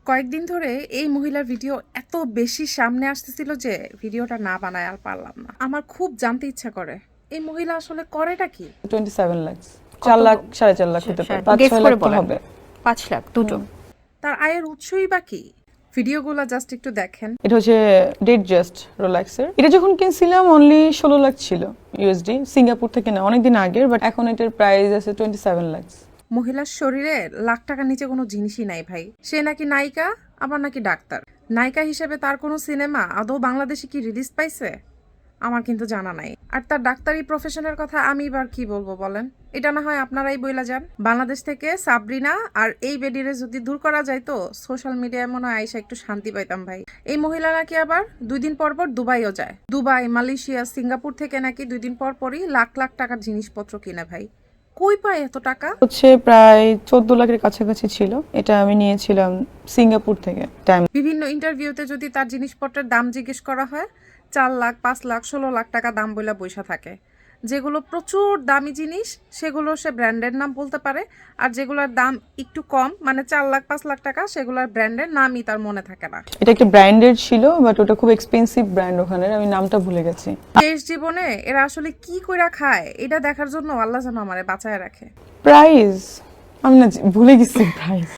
কয়েকদিন ধরে এই মহিলার ভিডিও এত বেশি সামনে আসতেছিল যে ভিডিওটা না বানায় আর পারলাম না। আমার খুব জানতে ইচ্ছা করে এই মহিলা আসলে করেটা কি। 27 লাখ 4 লাখ 4.5 লাখ হতে পারে, 5-6 লাখ তো হবে। 5 লাখ দুটো। তার আয়ের উৎসই বা কি? ভিডিওগুলো জাস্ট একটু দেখেন। এটা হচ্ছে ডেট জাস্ট রোলেক্সের। এটা যখন কিনছিলাম অনলি 16 লাখ ছিল ইউএসডি, সিঙ্গাপুর থেকে না, অনেকদিন আগের, বাট এখন এটার প্রাইস আছে 27 লাখ। মহিলার শরীরে লাখ টাকার নিচে কোনো জিনিসই নাই ভাই। সে নাকি নায়িকা, আবার নাকি ডাক্তার। নায়িকা হিসেবে তার কোনো সিনেমা আদৌ বাংলাদেশে কি রিলিজ পাইছে? আমার কিন্তু জানা নাই। আর তার ডাক্তারি প্রফেশনের কথা আমি এবার কি বলবো বলেন? এটা না হয় আপনারাই বইলা যান। বাংলাদেশ থেকে সাবরিনা আর এই বেডিরে যদি দূর করা যায় তো সোশ্যাল মিডিয়ায় মনে হয় আইসা একটু শান্তি পাইতাম ভাই। এই মহিলা নাকি আবার 2 দিন পর পর দুবাইও যায়। দুবাই, মালয়েশিয়া, সিঙ্গাপুর থেকে নাকি 2 দিন পর পরই লাখ লাখ টাকার জিনিসপত্র কিনে ভাই। কই পায় এত টাকা? হচ্ছে প্রায় 14 লাখের কাছাকাছি ছিল। এটা আমি নিয়েছিলাম সিঙ্গাপুর থেকে। বিভিন্ন ইন্টারভিউতে যদি তার জিনিসপত্রের দাম জিজ্ঞেস করা হয় 4 লাখ, 5 লাখ, 16 লাখ টাকা দাম বইলা বইসা থাকে। যেগুলো প্রচুর দামি জিনিস সেগুলো সে ব্র্যান্ডের নাম বলতে পারে, আর যেগুলোর দাম একটু কম মানে 4 লাখ 5 লাখ টাকা সেগুলোর ব্র্যান্ডের নামই তার মনে থাকে না। এটা একটা ব্র্যান্ডেড ছিল, বাট ওটা খুব এক্সপেন্সিভ ব্র্যান্ড, ওখানে আমি নামটা ভুলে গেছি। শেষ জীবনে এরা আসলে কি কইরা খায় এটা দেখার জন্য আল্লাহ যেন আমারে বাঁচায় রাখে। প্রাইস আমি না ভুলে গেছি প্রাইস।